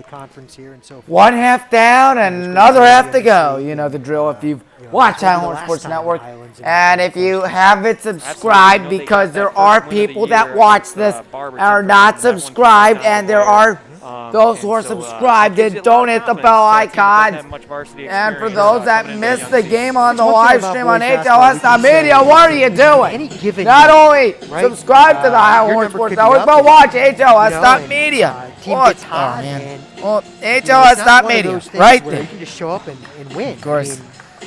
conference here and so forth. One half down and another half to go. You know the drill if you've watched Highland Sports Network. And if you haven't subscribed, because there are people that watch this and are not subscribed, and there are those who are subscribed and don't hit the bell icon. And for those that missed the game on the live stream on HLS.media, what are you doing? Not only subscribe to the Highland Sports Network, but watch HLS.media. Watch, HLS.media, right there. You can just show up and win. Of course.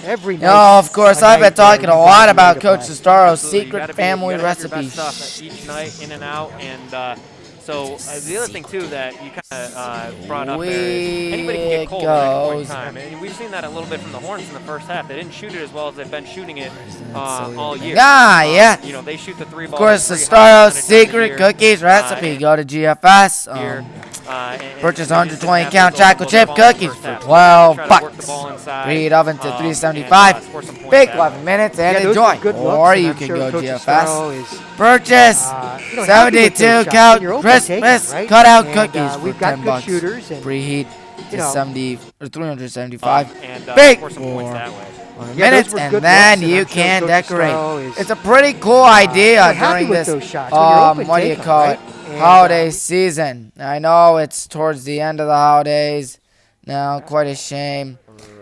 Every night. Of course, I've been talking a lot about Coach Sestaro's secret family recipes. Each night, in and out, and so the other thing too that you kind of brought up is anybody can get cold at any point in time, and we've seen that a little bit from the Hornets in the first half. They didn't shoot it as well as they've been shooting it all year. Yeah. You know, they shoot the three ball. Of course, Sestaro's secret cookies recipe. Go to GFS. Purchase 120 count chocolate chip cookies for $12. Preheat oven to 375. Bake 11 minutes and enjoy. Or you can go GFS. Purchase 72 count Christmas cutout cookies for $10. Preheat to 375. Bake for minutes, and then you can decorate. It's a pretty cool idea during this, what do you call it, holiday season. I know it's towards the end of the holidays now, quite a shame.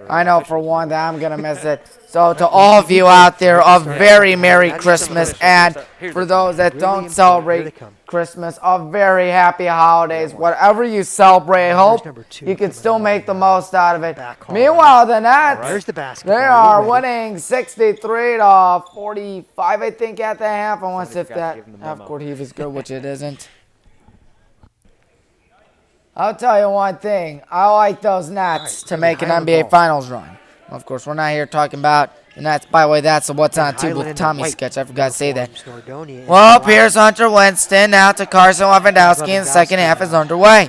I know for one that I'm going to miss it. So to all of you out there, a very Merry Christmas, and for those that don't celebrate Christmas, a very happy holidays. Whatever you celebrate, hope you can still make the most out of it. Meanwhile, the Nets, they are winning 63-45, I think, at the half, unless if that half-court heave is good, which it isn't. I'll tell you one thing. I like those Nets to make an NBA Finals run. Of course, we're not here talking about the Nets. By the way, that's a What's On Tube with Tommy sketch. I forgot to say that. Well, here's Hunter Winston now to Carson Lewandowski, and the second half is underway.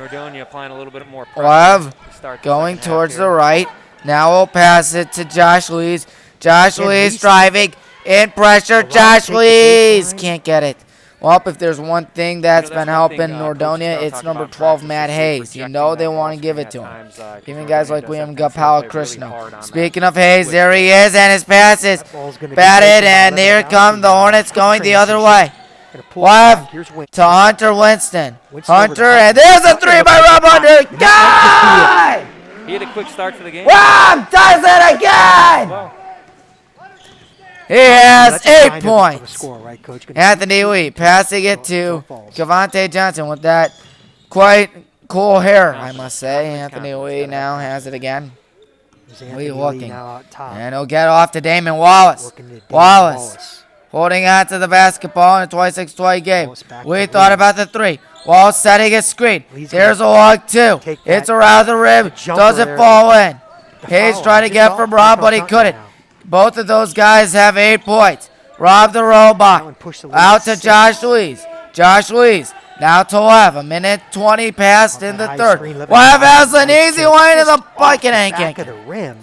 Lev going towards the right. Now we'll pass it to Josh Lees. Josh Lees driving in pressure. Josh Lees can't get it. Well, if there's one thing that's been helping Nordonia, it's number 12, Matt Hayes. You know they want to give it to him. Even guys like William Gapala Krishna. Speaking of Hayes, there he is, and his pass is batted, and here come the Hornets going the other way. Left to Hunter Winston. Hunter, and there's a three by Rob Hunter. God! He had a quick start to the game. Rob does it again! He has 8 points. Anthony Lee passing it to Cavante Johnson with that quite cool hair, I must say. Anthony Lee now has it again. Lee looking. And he'll get off to Damon Wallace. Wallace holding on to the basketball in a 26-20 game. Lee thought about the three. Wallace setting his screen. There's a log two. It's around the rim. Doesn't fall in. Hayes trying to get from Rob, but he couldn't. Both of those guys have 8 points. Rob the robot. Out to Josh Lees. Josh Lees. Now to Lev. A minute 20 passed in the third. Lev has an easy one in the bucket and can't get it.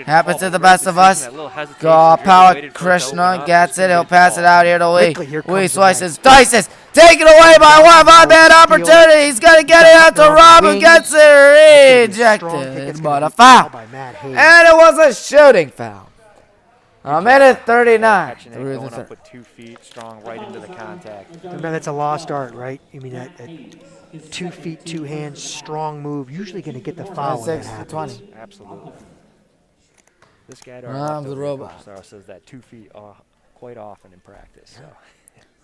Happens to the best of us. Gopala Krishna gets it. He'll pass it out here to Lee. Lee slices, dices. Taken away by Lev on that opportunity. He's going to get it out to Rob, who gets it rejected. But a foul. And it was a shooting foul. A minute 39. Through the third. With 2 feet strong right into the contact. Remember, that's a lost art, right? I mean, that 2 feet, 2 hands, strong move. Usually going to get the foul when that happens. Absolutely. This guy the robot says that 2 feet quite often in practice. So.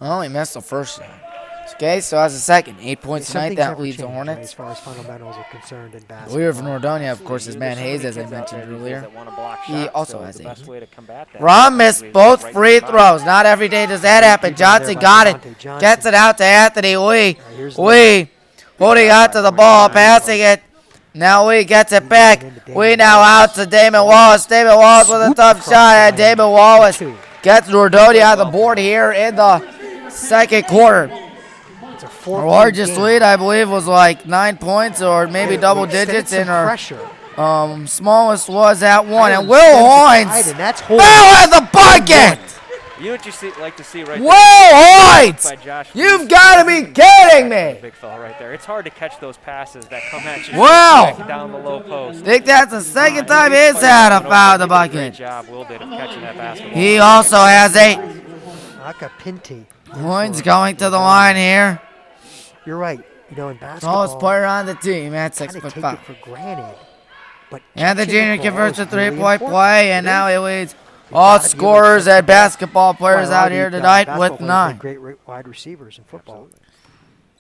Oh, he missed the first shot. Okay, so as a second, 8 points tonight. That leads the Hornets. Right, as far as fundamentals are concerned in basketball. Leader for Nordonia, of course, is Matt Hayes, as I mentioned earlier. He also has 8. Ron missed both free throws. Not every day does that happen. Johnson got it. Gets it out to Anthony Lee. Lee holding on to the ball, passing it. Now Lee gets it back. Lee now out to Damon Wallace. Damon Wallace with a tough shot, and Damon Wallace gets Nordonia on the board here in the second quarter. Our largest lead, I believe, was like 9 points or maybe double digits, and our smallest was at 1. And Will Hoynes fell at the bucket! You know what you like to see right Whoa, there? Hoyt! By Josh You've Lees. got to be kidding me! Big fella right there. It's hard to catch those passes that come at you. Wow. Down the low post. I think that's the second time he's had a foul in the Great bucket. job, Will did of catching that basketball. He also has 8. Acapinti. Hoyt's going to the line here. You're right. You know, in basketball, Tallest player on the team at kind of take 6'5". it for granted. But And the catching junior ball converts is to really three-point important. play, and It now is. he leads all gotta give it scorers to and basketball players Well, out here the, tonight basketball with players 9. make great wide receivers in football.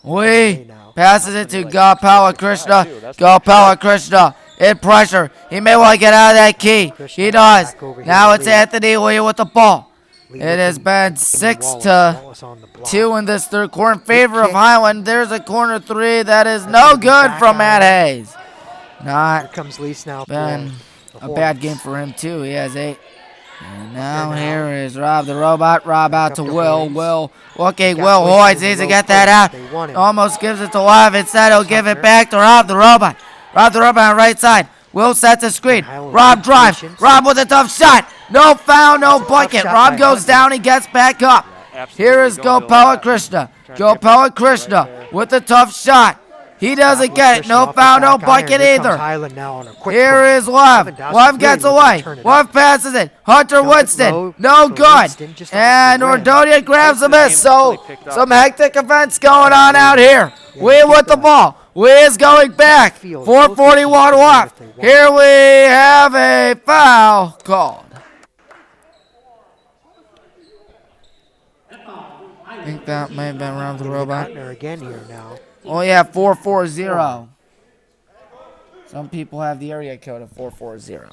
Wee passes it to Gopala Krishna. Gopala Krishna in pressure. He may want to get out of that key. He does. Now it's Anthony Wee with the ball. It has been 6-2 in this third quarter in favor of Highland. There's a corner 3 that is no good from Matt Hayes. Not comes Lease now. been a bad game for him too. He has 8. And now here is Rob the Robot. Rob out to Will. Will looking. Will Hoyt needs to get that out. Almost gives it to Live. Instead he'll give it back to Rob the Robot. Rob the Robot on the right side. Will sets the screen. Rob drives. Rob with a tough shot. No foul, no bucket. Rob goes down. He gets back up. Here is Gopala Krishna. Gopala Krishna with the tough shot. He doesn't get it. No foul, no bucket either. Here is Love. Love gets away. Love passes it. Hunter Winston. No good. And Nordonia grabs the miss. So some hectic events going on out here. Wee with the ball. Wee is going back. 4:41 left. Here we have a foul called. I think that may have been around the robot. Again here now. Oh yeah, 440. Some people have the area code of 440.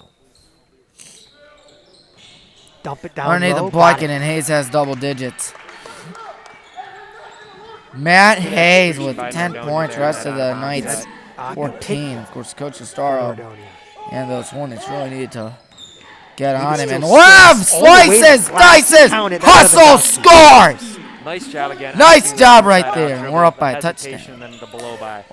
Dump it down Underneath low. the bucket, and Hayes has double digits. Matt Hayes with 10 points. Rest of the night's 14. Of course, Coach Estaro and those Hornets really need to get on him. And Love slices, dices, hustle, scores. Nice job again. Nice job right there. And we're up by a touchdown.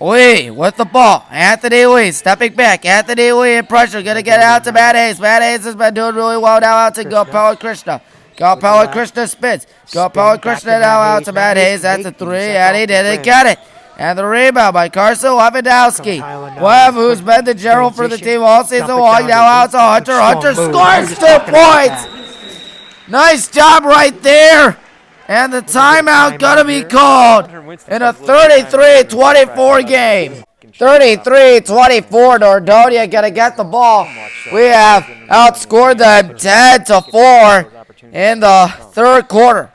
Lee with the ball. Anthony Lee stepping back. Anthony Lee in pressure. Going to get it out to Matt Hayes. Matt Hayes has been doing really well now out to Gopala Krishna. Gopala Krishna spins. Gopala Krishna now out to Matt Hayes. That's a 3, and he didn't get it. And the rebound by Carson Lewandowski. Webb, who's been the general for the team all season long, now out to Hunter. Hunter scores 2 points. Nice job right there. And the timeout going to be called in a 33-24 game. 33-24, Nordonia going to get the ball. We have outscored them 10-4 in the third quarter.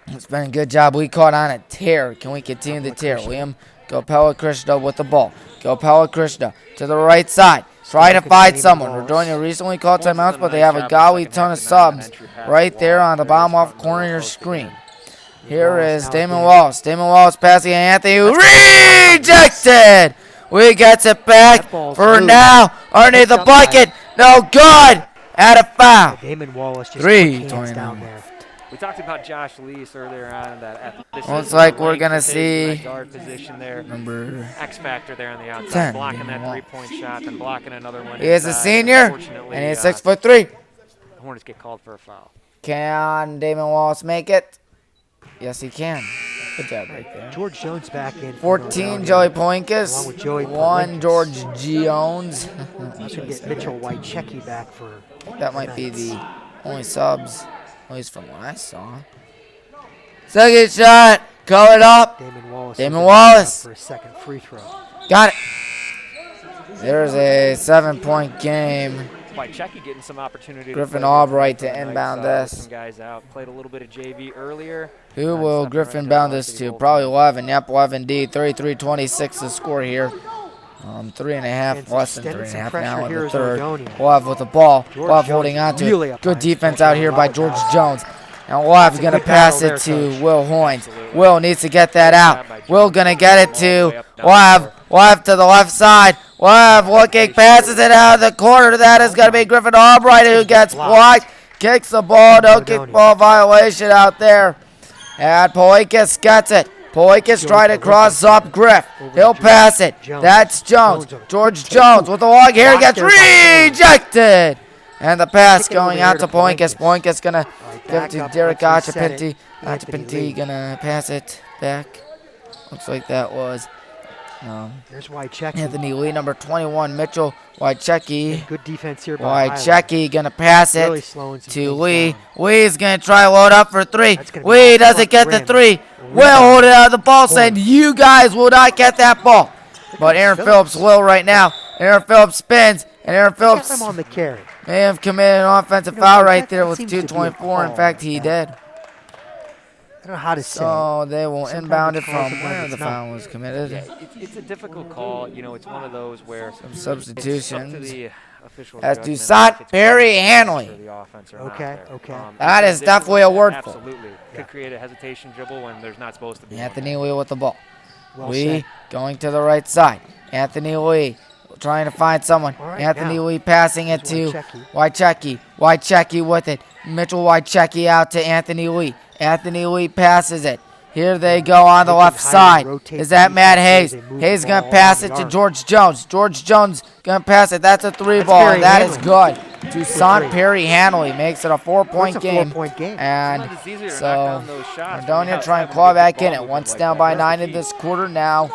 It's been a good job. We caught on a tear. Can we continue the tear? Liam Gopala Krishna with the ball. Gopala Krishna to the right side. Try to find someone. Nordonia recently called timeouts, but they have a golly ton of subs right there on the bottom left corner of your screen. Here is Damon Wallace. Damon Wallace passing Anthony. Rejected! We gets it back for now. Underneath the bucket. No good. At a foul. Damon Wallace just 3:29 down there. We talked about Josh Lees earlier on. That looks like we're going to see guard position there. number X factor there on the outside, 10, blocking Damon that Wallace. 3-point shot and blocking another one. He is a senior, and he's 6'3". The Hornets get called for a foul. Can Damon Wallace make it? Yes, he can. Good job right there. George Jones back in. for 14, Nordonia, Joey along Poinkus. with Joey 1, Polinkis. George Jones. He's going to get Mitchell White-Checky back for That might be the only subs, at least from what I saw. Second shot, call it up. Damon Wallace. Damon Wallace. For a second free throw. Got it. There's a 7-point game. White-Checky getting some opportunity. Griffin to Albright to inbound this. Some guys out. Played a little bit of JV earlier. Who will Griffin bound this to? Probably 11. Yep, 11D. 33-26 the score here. 3.5, less than 3.5 now in the third. Love with the ball. Love holding on to it. Good defense out here by George Jones. And Love's going to pass it to Will Hoynes. Will needs to get that out. Will going to get it to Love. Love to the left side. Love looking, passes it out of the corner. That is going to be Griffin Albright who gets blocked. Kicks the ball. No kick ball violation out there. And Polinkis gets it. Polinkis trying to cross up Griff. He'll pass it. That's Jones. George Jones with the long hair gets rejected. And the pass going out to Polinkis. Polinkis going to Give it to Derek Achapinti. Achapinti gonna pass it back. Looks like that was There's Wychecki. Anthony Lee, number 21, Mitchell Wychecki. Good defense here by Wychecki gonna pass it really slowing some to things Lee. down. Lee's gonna try load up for three. That's gonna be Lee off doesn't front get the rim. three. Rebound. Will hold it out of the ball, saying you guys will not get that ball. But Aaron Phillips will right now. Aaron Phillips spins, and Aaron Got Phillips them on the carry. may have committed an offensive You know, foul that right there with seems to be a 2:24. In call fact, like he that. did. I don't know how to say. So they will Sometimes inbound it it's called, from sometimes where it's the not. foul was committed. Yeah, it's a difficult call. You know, it's one of those where Some it's up to substitutions. the official's As judgment Toussaint if it's Perry for Hanley. the offense or not Okay, there. okay. That because is definitely a wordful. Absolutely. Could create a hesitation dribble when there's not supposed to be. Anthony Lee with the ball. Well Lee said. going to the right side. Anthony Lee trying to find someone. All right, Anthony now, Lee passing it here's to Wychecki. Wychecki. Wychecki with it. Mitchell Wychecki out to Anthony Lee. Anthony Lee passes it. Here they go on the They left can side. rotate Is that the Matt defense Hayes? as they move Hayes the going ball to pass around it the to arc. George Jones. George Jones going to pass it. That's a three That's ball. Perry That is Hanley. good. Toussaint Perry Hanley makes it a 4-point It's a game. 4-point game. And Sometimes it's easier to knock so down those shots from the Nordonia outside trying to when claw you get back the in ball it. movement Once like down that. by That's the 9 in key. this quarter now.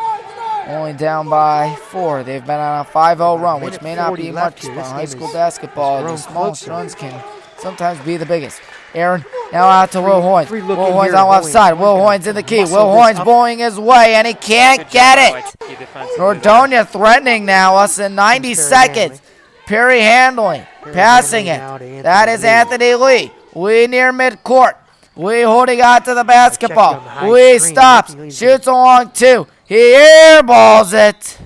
Only down by 4. They've been on a 5-0 run, which Minute may not 40 be left much, here. but This high game school is basketball, the grown smallest closer. runs can sometimes be the biggest. Aaron now out to Will Hoynes. Three Will looking Hoynes here, on left Hoynes. side. Will Hoynes Hoynes in the gonna key. muscle Will this Hoynes up. bowling his way, and he can't Good get job by it. Wychecki defensively there. Nordonia threatening now, less than 90 Perry seconds. Perry handling, Perry passing Hanley now to it. Anthony That is Lee. Anthony Lee. Lee near midcourt. Lee holding on to the basketball. on the high Lee screen. stops, Anthony Lee's shoots along two. He airballs it.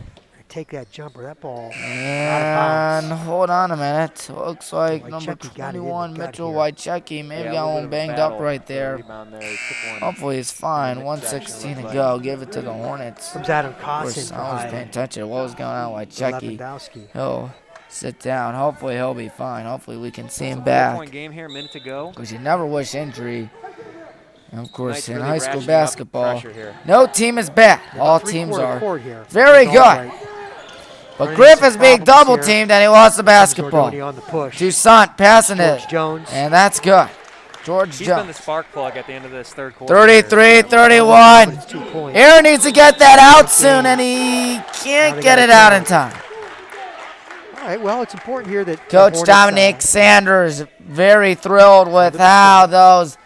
Take that jumper. That ball. And hold on a minute. Looks like number Wychecki got it in, 21, got Mitchell here. Wychecki, maybe Yeah, got a little little bit of banged battle up right for the there. rebound there. He took one. Hopefully he's fine. Midsection 1:16 to looked go. like. Give it to the Hornets. Comes Adam Of course, Cossin. I was paying attention to what was going on with Wychecki. Lewandowski. He'll sit down. Hopefully he'll be fine. Hopefully we can see him back. 4-point game here, minute to go. Because you never wish injury. And of course, Knight's in really high school ratcheting up basketball, pressure here. no team is bad. All Three teams quarter are court here. very It's all good. right. But Running Griff some is being problems double here. teamed and he lost the basketball. Nordonia on the push. Toussaint passing George it. Jones. And that's good. George He's been the Jones. spark plug at the end of this third quarter. 33-31. It's 2 points. Aaron needs to get that out soon, and he can't get it out in time. All right, well, it's important here that Coach the Hornets, Dominic Sanders very thrilled with how those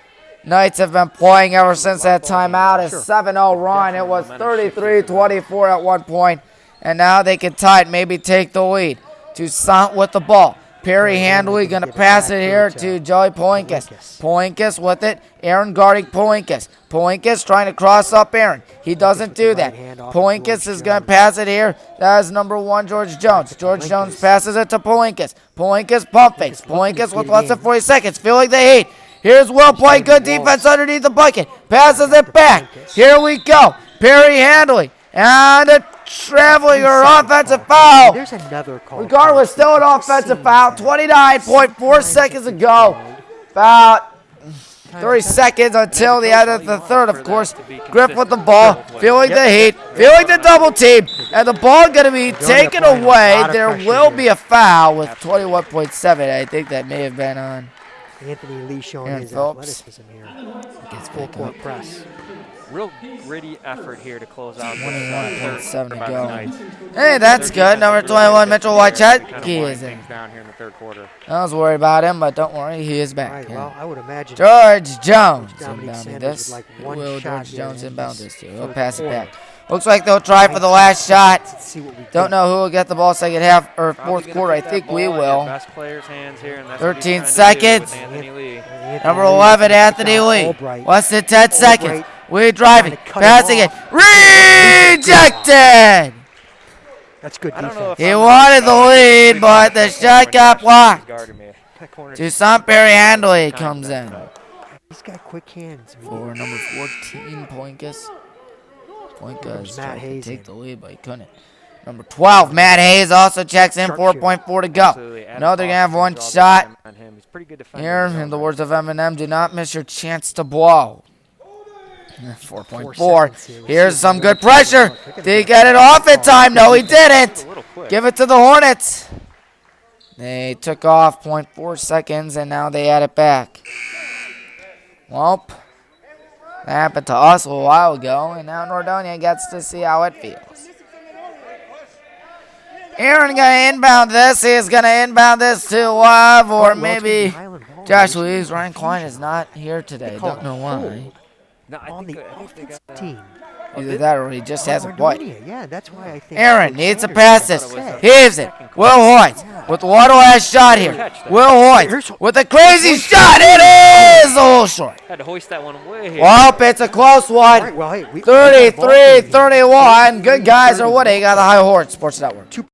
Knights have been playing ever since that timeout. A Sure. 7-0 run. It was 33-24 at one point, and now they can tie it, maybe take the lead. Toussaint with the ball. Perry Handley going to pass it here to Joey Poinkas. Poinkas with it. Aaron guarding Poinkas. Poinkas trying to cross up Aaron. He doesn't do that. Poinkas is going to pass it here. That is number 1, George Jones. George Jones passes it to Poinkas. Poinkas pump fakes. Poinkas with less than 40 seconds. Feeling the heat. Here's Will playing good defense underneath the bucket. Passes it back. Here we go. Perry Handley. And a traveling or offensive foul. There's another call. Regardless, still an offensive foul. 29.4 seconds ago. About 30 seconds until the end of the third, of course. Griff with the ball, feeling the heat, feeling the double team, and the ball going to be taken away. There will be a foul with 21.7. I think that may have been on Anthony Lee showing Aaron his Phillips. athleticism here. Gets Full back court up. press. Real gritty effort here to close out. 21.7 to by the go. Knights. Hey, that's Their good. defense Number has really 21, been Mitchell able to kind of Wychecki wind is in. things down here in the third quarter. I was worried about him, but don't worry, he is All back. right, Yeah. well, I would imagine George Jones Dominic inbounding Sanders this. would like one Will shot George here Jones in inbound this this to? He'll third pass it quarter. back. Looks like they'll try for the last shot. Let's see what we Don't get. know who will get the ball second half or Probably fourth gonna quarter. I put that think we ball in your will. Best player's hands here, and that's what he's 13 trying to do with seconds. Anthony Lee. Anthony Number Lee 11, gets it Anthony down. Lee. Albright. Less than 10 seconds. Lee driving, Trying to cut passing him it. Rejected! That's good I don't know defense. if He I'm wanted the right. lead, but the shot got blocked. Guarded me. That corner's Toussaint Perry Handley comes in He's got quick hands. for number 14, Poinkas. Poinkas Matt tried to Hayes take in. the lead, but he couldn't. Number 12, Matt Hayes also checks in, 4.4 to go. Absolutely. Adam No, they're going to have Foster one draws the shot time on him. He's a pretty good defender here. in his In own the right. words of Eminem, do not miss your chance to blow. 4.4. 4 seconds here. Here's See some if good they're gonna pressure. look. They're gonna Did he get get it off in time? No, he It's didn't. a little quick. Give it to the Hornets. They took off 0.4 seconds, and now they add it back. Well, that happened to us a while ago, and now Nordonia gets to see how it feels. Aaron gonna inbound this. He's gonna inbound this to Live, or maybe Josh Lees. Ryan Klein is not here today. Don't know why. No, I On think the I think, offensive team. Either that or he just hasn't played. Nordonia, yeah, that's why I think Aaron Coach needs to Sanders pass got this. upset. Heaves it. Will Hoyt with the water-last shot here. Will Hoyt with a crazy shot. It is a little short. had to hoist that one way here. Well, it's a close All one. right, well, hey, we got a ball game. 33-31. Good guys are winning on the High Horse Sports Network.